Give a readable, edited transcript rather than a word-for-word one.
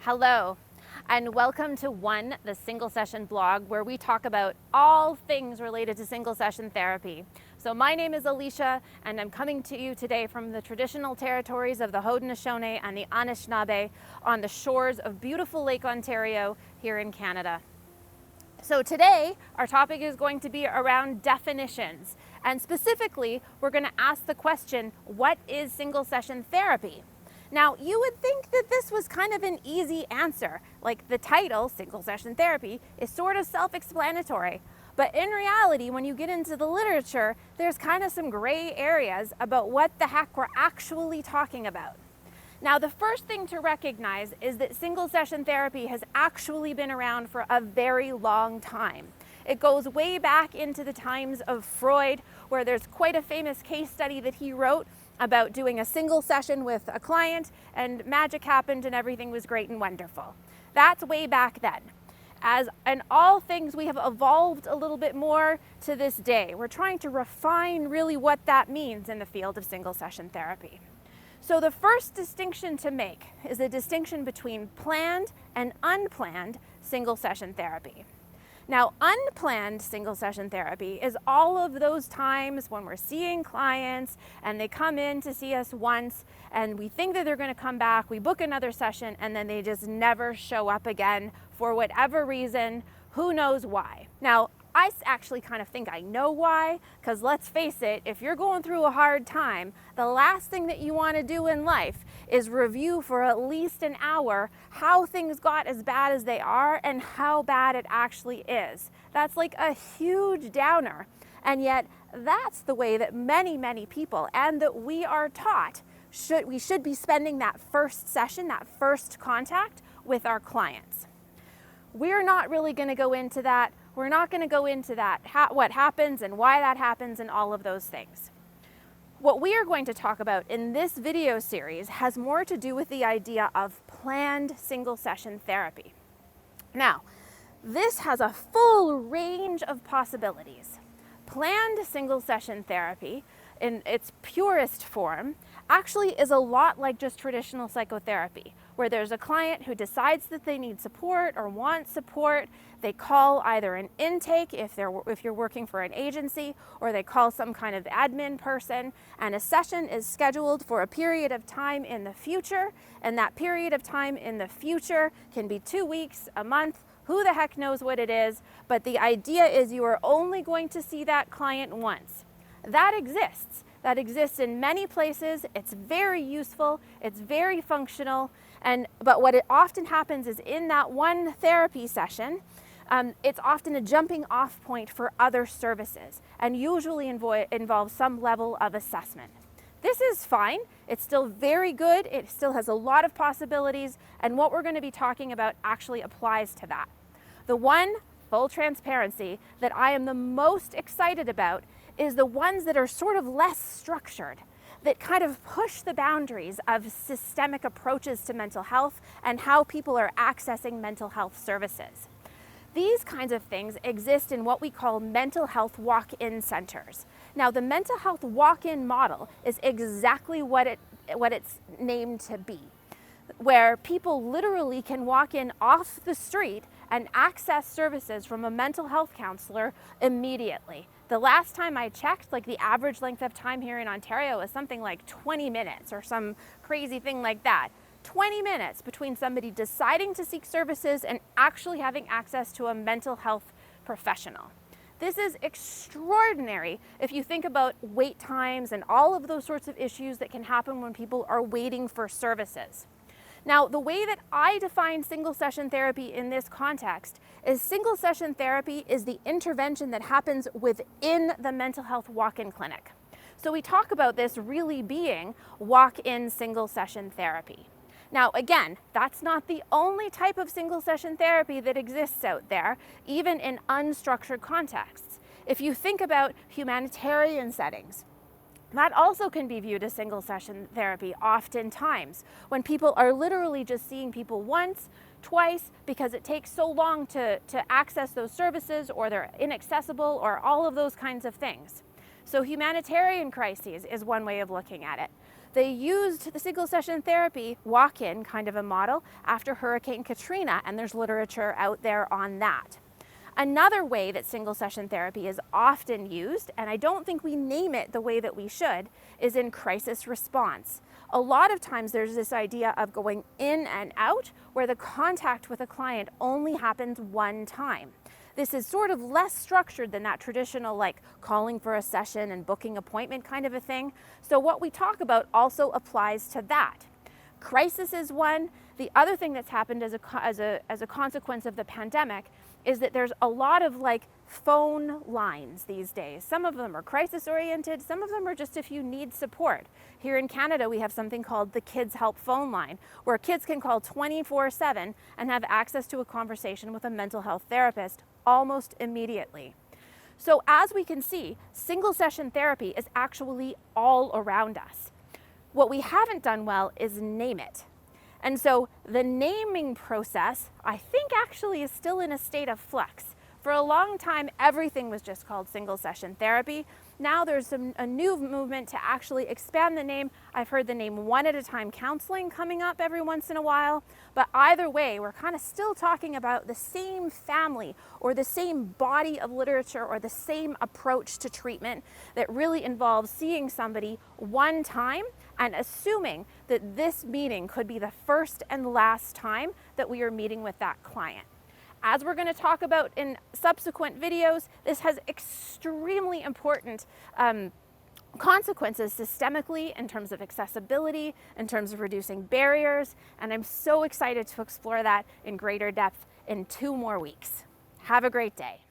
Hello, and welcome to the single session blog where we talk about all things related to single session therapy. So my name is Alicia, and I'm coming to you today from the traditional territories of the Haudenosaunee and the Anishinaabe on the shores of beautiful Lake Ontario here in Canada. So today, our topic is going to be around definitions, and specifically, we're going to ask the question, what is single session therapy? Now, you would think that this was kind of an easy answer, like the title, single session therapy, is sort of self-explanatory. But in reality, when you get into the literature, there's kind of some gray areas about what the heck we're actually talking about. Now, the first thing to recognize is that single session therapy has actually been around for a very long time. It goes way back into the times of Freud, where there's quite a famous case study that he wrote about doing a single session with a client, and magic happened and everything was great and wonderful. That's way back then. As in all things, we have evolved a little bit more to this day. We're trying to refine really what that means in the field of single session therapy. So the first distinction to make is the distinction between planned and unplanned single session therapy. Now, unplanned single session therapy is all of those times when we're seeing clients and they come in to see us once and we think that they're going to come back, we book another session, and then they just never show up again for whatever reason, who knows why. Now, I actually kind of think I know why, because let's face it, if you're going through a hard time, the last thing that you want to do in life is review for at least an hour how things got as bad as they are and how bad it actually is. That's like a huge downer. And yet that's the way that many people, and that we are taught, we should be spending that first session, that first contact with our clients. We're not really going to go into that. We're not going to go into that, what happens and why that happens and all of those things. What we are going to talk about in this video series has more to do with the idea of planned single session therapy. Now, this has a full range of possibilities. Planned single session therapy, in its purest form, actually is a lot like just traditional psychotherapy, where there's a client who decides that they need support or want support. They call either an intake if you're working for an agency, or they call some kind of admin person, and a session is scheduled for a period of time in the future, and that period of time in the future can be 2 weeks, a month, who the heck knows what it is, but the idea is you are only going to see that client once. That exists. That exists in many places. It's very useful. It's very functional. But what it often happens is in that one therapy session, it's often a jumping off point for other services, and usually involves some level of assessment. This is fine. It's still very good. It still has a lot of possibilities, and what we're going to be talking about actually applies to that. The one, full transparency, that I am the most excited about is the ones that are sort of less structured, that kind of push the boundaries of systemic approaches to mental health and how people are accessing mental health services. These kinds of things exist in what we call mental health walk-in centers. Now, the mental health walk-in model is exactly what it's named to be, where people literally can walk in off the street and access services from a mental health counselor immediately. The last time I checked, like the average length of time here in Ontario is something like 20 minutes or some crazy thing like that. 20 minutes between somebody deciding to seek services and actually having access to a mental health professional. This is extraordinary if you think about wait times and all of those sorts of issues that can happen when people are waiting for services. Now, the way that I define single session therapy in this context is single session therapy is the intervention that happens within the mental health walk-in clinic. So we talk about this really being walk-in single session therapy. Now, again, that's not the only type of single session therapy that exists out there, even in unstructured contexts. If you think about humanitarian settings, that also can be viewed as single session therapy oftentimes, when people are literally just seeing people once, twice, because it takes so long to access those services, or they're inaccessible, or all of those kinds of things. So humanitarian crises is one way of looking at it. They used the single session therapy walk-in kind of a model after Hurricane Katrina, and there's literature out there on that. Another way that single session therapy is often used, and I don't think we name it the way that we should, is in crisis response. A lot of times there's this idea of going in and out where the contact with a client only happens one time. This is sort of less structured than that traditional like calling for a session and booking appointment kind of a thing. So what we talk about also applies to that. Crisis is one. The other thing that's happened as a consequence of the pandemic is that there's a lot of like phone lines these days. Some of them are crisis oriented, some of them are just if you need support. Here in Canada, we have something called the Kids Help Phone Line, where kids can call 24/7 and have access to a conversation with a mental health therapist almost immediately. So as we can see, single session therapy is actually all around us. What we haven't done well is name it. And so the naming process, I think actually is still in a state of flux. For a long time, everything was just called single session therapy. Now there's a new movement to actually expand the name. I've heard the name one at a time counseling coming up every once in a while. But either way, we're kind of still talking about the same family or the same body of literature or the same approach to treatment that really involves seeing somebody one time and assuming that this meeting could be the first and last time that we are meeting with that client. As we're going to talk about in subsequent videos, this has extremely important consequences systemically in terms of accessibility, in terms of reducing barriers, and I'm so excited to explore that in greater depth in 2 more weeks. Have a great day.